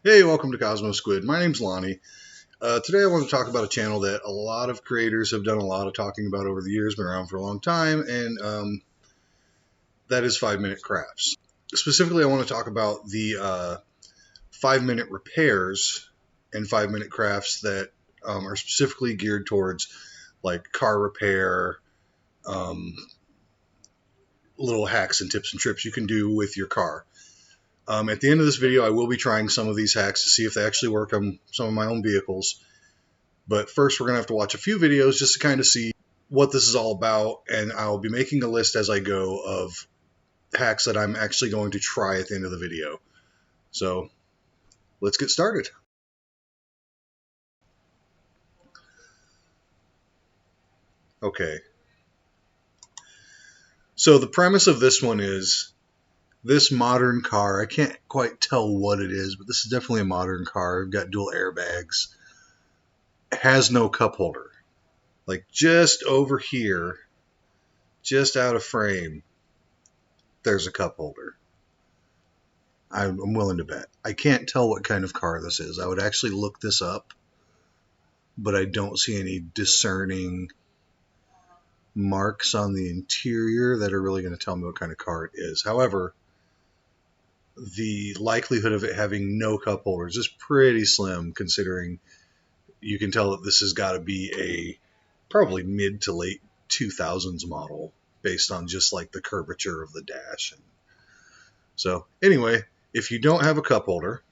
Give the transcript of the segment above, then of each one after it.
Hey, welcome to Cosmo Squid. My name's Lonnie. Today I want to talk about a channel that a lot of creators have done a lot of talking about over the years, been around for a long time, and that is 5 Minute Crafts. Specifically, I want to talk about the 5 minute repairs and 5 minute crafts that are specifically geared towards like car repair, um, little hacks and tips and trips you can do with your car. At the end of this video, I will be trying some of these hacks to see if they actually work on some of my own vehicles. But first, we're going to have to watch a few videos just to kind of see what this is all about. And I'll be making a list as I go of hacks that I'm actually going to try at the end of the video. So let's get started. Okay. So the premise of this one is this modern car. I can't quite tell what it is, but this is definitely a modern car. I've got dual airbags. Has no cup holder. Like just over here, just out of frame, there's a cup holder. I'm willing to bet. I can't tell what kind of car this is. I would actually look this up, but I don't see any discerning marks on the interior that are really going to tell me what kind of car it is. However, the likelihood of it having no cup holders is pretty slim, considering you can tell that this has got to be a probably mid to late 2000s model based on just like the curvature of the dash. So anyway, if you don't have a cup holder,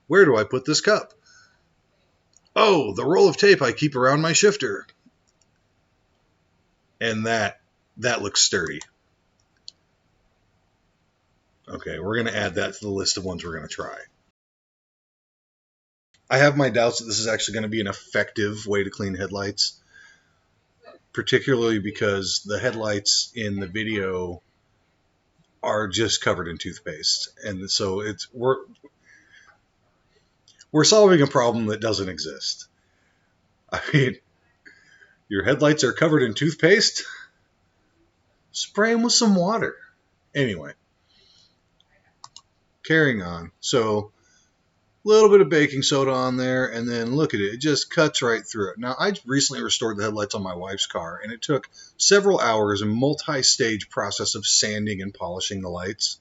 where do I put this cup? Oh, the roll of tape I keep around my shifter. And that looks sturdy. Okay, we're going to add that to the list of ones we're going to try. I have my doubts that this is actually going to be an effective way to clean headlights, particularly because the headlights in the video are just covered in toothpaste. And so we're solving a problem that doesn't exist. I mean, your headlights are covered in toothpaste? Spray them with some water. Anyway, carrying on. So a little bit of baking soda on there, and then look at it. It just cuts right through it. Now, I recently restored the headlights on my wife's car, and it took several hours and multi-stage process of sanding and polishing the lights.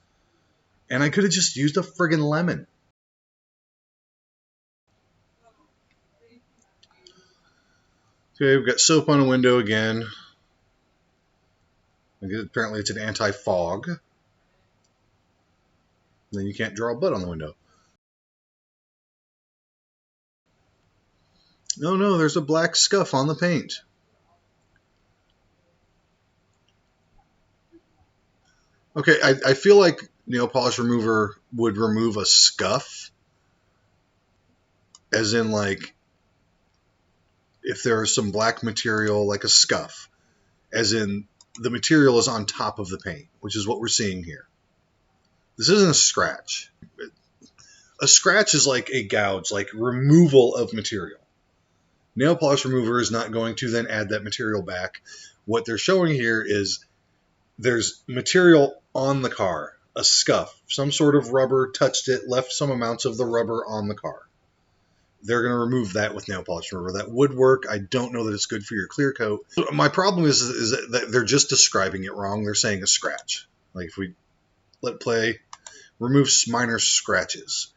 And I could have just used a friggin' lemon. Okay, we've got soap on a window again. Apparently it's an anti-fog. Then you can't draw blood on the window. No, there's a black scuff on the paint. Okay, I feel like nail polish remover would remove a scuff, as in like if there is some black material, like a scuff, as in the material is on top of the paint, which is what we're seeing here. This isn't a scratch. A scratch is like a gouge, like removal of material. Nail polish remover is not going to then add that material back. What they're showing here is there's material on the car, a scuff, some sort of rubber touched it, left some amounts of the rubber on the car. They're going to remove that with nail polish remover. That would work. I don't know that it's good for your clear coat. My problem is that they're just describing it wrong. They're saying a scratch. Like if we let play, remove minor scratches.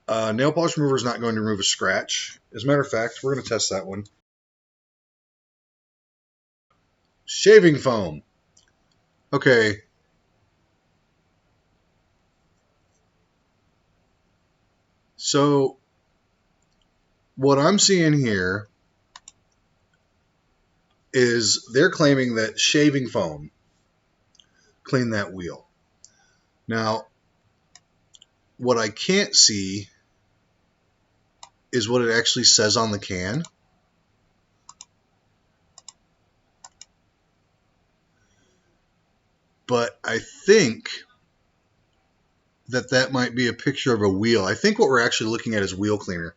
Nail polish remover is not going to remove a scratch. As a matter of fact, we're going to test that one. Shaving foam. Okay. So what I'm seeing here is they're claiming that shaving foam cleaned that wheel. Now, what I can't see is what it actually says on the can. But I think that might be a picture of a wheel. I think what we're actually looking at is wheel cleaner.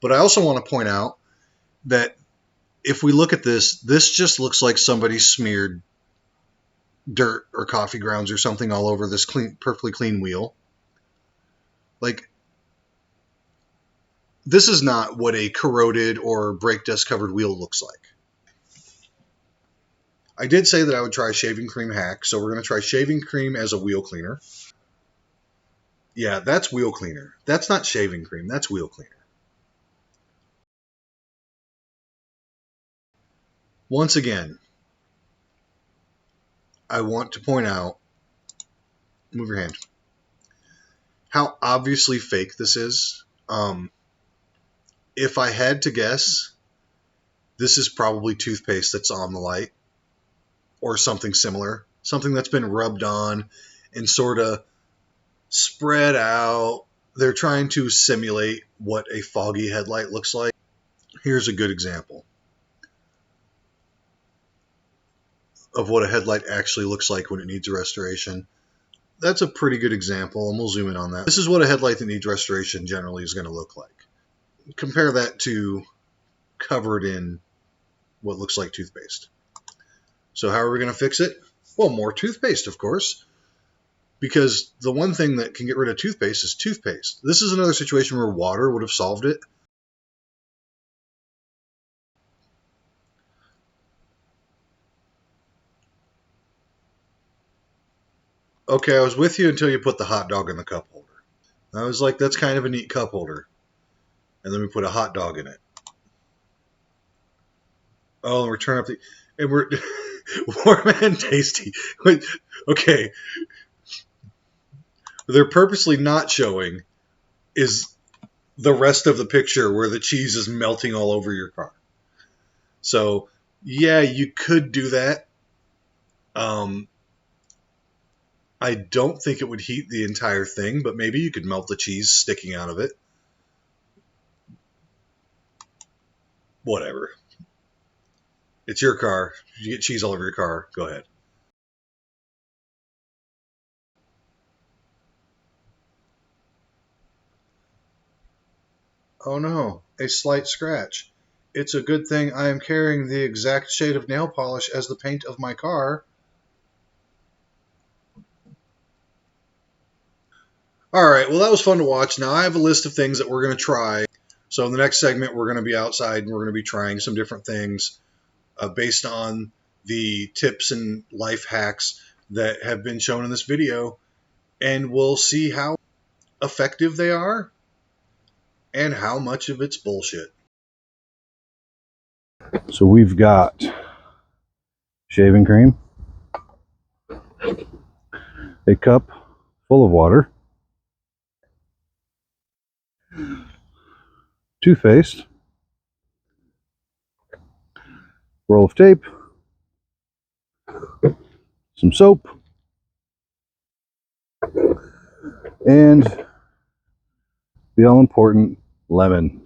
But I also want to point out that if we look at this, this just looks like somebody smeared dirt or coffee grounds or something all over this perfectly clean wheel. Like, this is not what a corroded or brake dust covered wheel looks like. I did say that I would try shaving cream hack, so we're going to try shaving cream as a wheel cleaner. Yeah, that's wheel cleaner. That's not shaving cream, that's wheel cleaner. Once again, I want to point out, move your hand, how obviously fake this is. If I had to guess, this is probably toothpaste that's on the light or something similar, something that's been rubbed on and sort of spread out. They're trying to simulate what a foggy headlight looks like. Here's a good example of what a headlight actually looks like when it needs a restoration. That's a pretty good example, and we'll zoom in on that. This is what a headlight that needs restoration generally is going to look like. Compare that to covered in what looks like toothpaste. So how are we going to fix it? Well, more toothpaste, of course, because the one thing that can get rid of toothpaste is toothpaste. This is another situation where water would have solved it. Okay, I was with you until you put the hot dog in the cup holder. I was like, that's kind of a neat cup holder. And then we put a hot dog in it. Oh, and we're turning up the... And we're... warm and tasty. Okay. They're purposely not showing is the rest of the picture where the cheese is melting all over your car. So, yeah, you could do that. I don't think it would heat the entire thing, but maybe you could melt the cheese sticking out of it. Whatever. It's your car. If you get cheese all over your car, go ahead. Oh no, a slight scratch. It's a good thing I am carrying the exact shade of nail polish as the paint of my car. Alright, well that was fun to watch. Now I have a list of things that we're going to try. So in the next segment we're going to be outside and we're going to be trying some different things based on the tips and life hacks that have been shown in this video. And we'll see how effective they are and how much of it's bullshit. So we've got shaving cream, a cup full of water, toothpaste, roll of tape, some soap, and the all-important lemon.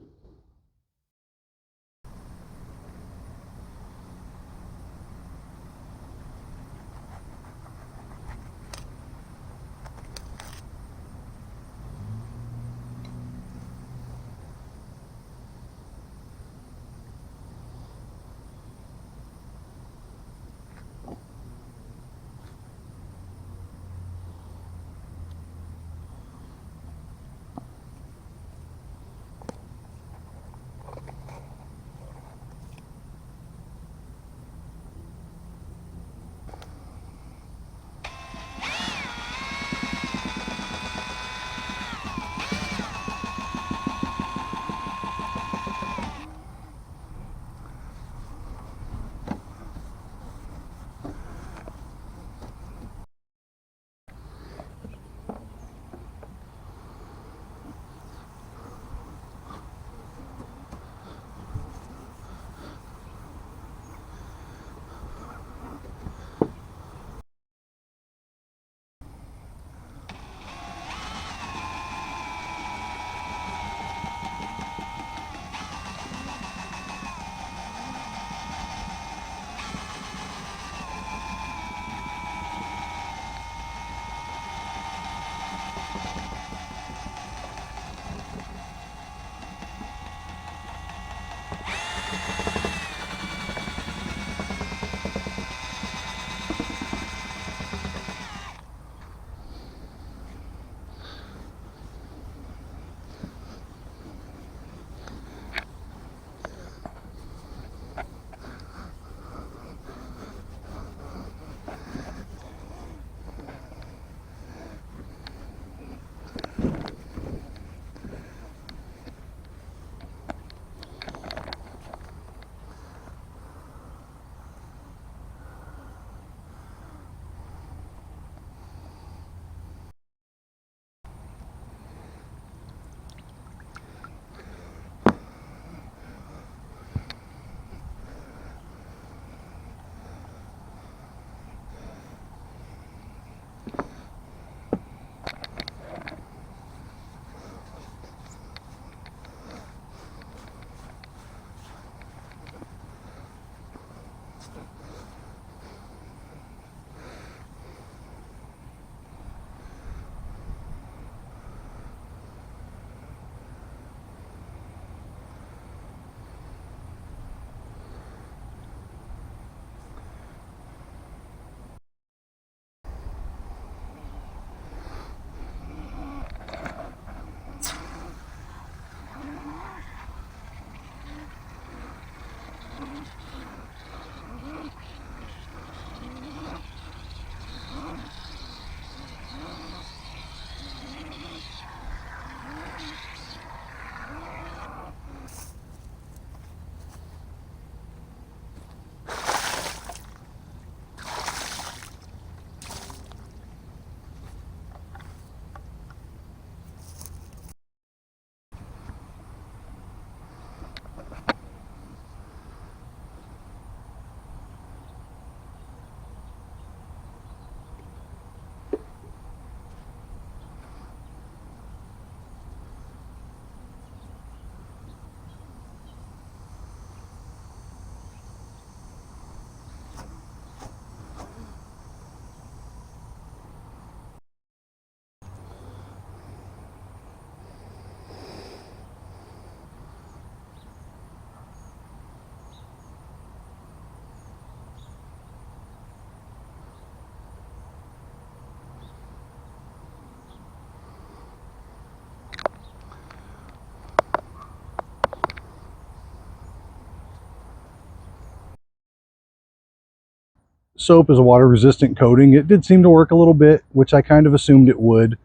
soap is a water resistant coating. It did seem to work a little bit, which I kind of assumed it would.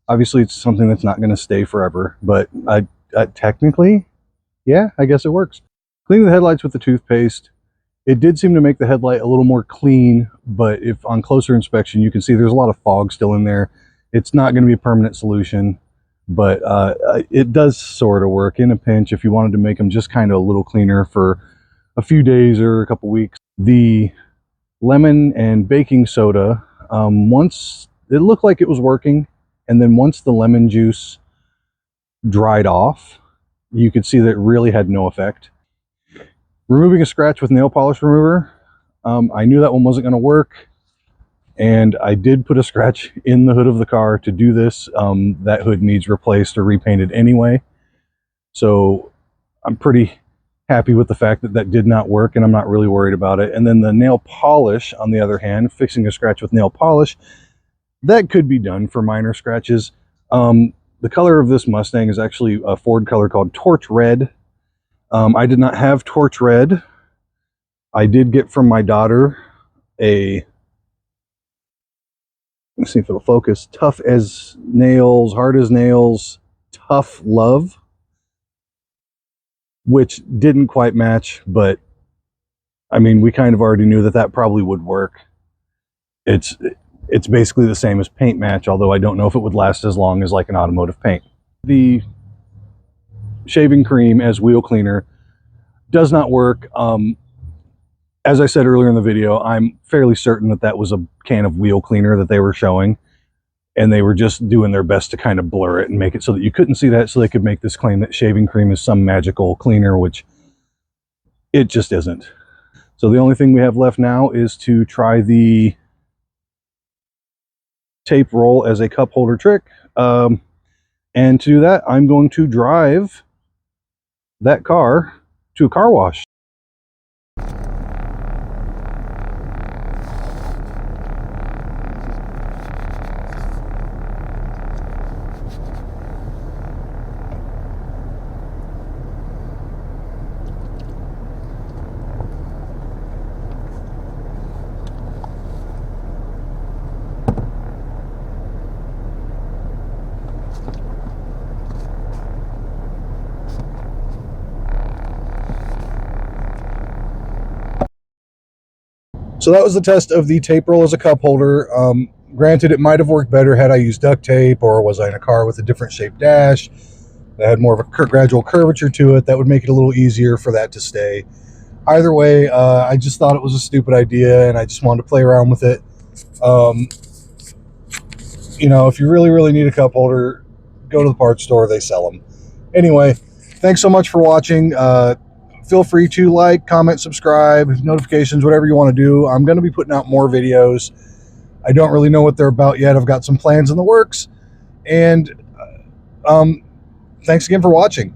Obviously it's something that's not going to stay forever, but I technically, yeah, I guess it works. Cleaning the headlights with the toothpaste, it did seem to make the headlight a little more clean, but if on closer inspection, you can see there's a lot of fog still in there. It's not going to be a permanent solution, but it does sort of work in a pinch if you wanted to make them just kind of a little cleaner for a few days or a couple weeks. The lemon and baking soda, once it looked like it was working, and then once the lemon juice dried off, you could see that it really had no effect. Removing a scratch with nail polish remover, I knew that one wasn't going to work, and I did put a scratch in the hood of the car to do this. That hood needs replaced or repainted anyway, so I'm pretty happy with the fact that that did not work, and I'm not really worried about it. And then the nail polish, on the other hand, fixing a scratch with nail polish, that could be done for minor scratches. The color of this Mustang is actually a Ford color called Torch Red. I did not have Torch Red. I did get from my daughter a, let's see if it'll focus, Tough as Nails, Hard as Nails, Tough Love, which didn't quite match, but I mean, we kind of already knew that that probably would work. It's basically the same as paint match, although I don't know if it would last as long as like an automotive paint. The shaving cream as wheel cleaner does not work. As I said earlier in the video, I'm fairly certain that that was a can of wheel cleaner that they were showing, and they were just doing their best to kind of blur it and make it so that you couldn't see that, so they could make this claim that shaving cream is some magical cleaner, which it just isn't. So the only thing we have left now is to try the tape roll as a cup holder trick. And to do that, I'm going to drive that car to a car wash. So that was the test of the tape roll as a cup holder. Granted, it might have worked better had I used duct tape, or was I in a car with a different shaped dash that had more of a gradual curvature to it. That would make it a little easier for that to stay. Either way, I just thought it was a stupid idea, and I just wanted to play around with it. You know, if you really need a cup holder, go to the parts store, they sell them. Anyway, thanks so much for watching. Feel free to like, comment, subscribe, notifications, whatever you want to do. I'm going to be putting out more videos. I don't really know what they're about yet. I've got some plans in the works. And thanks again for watching.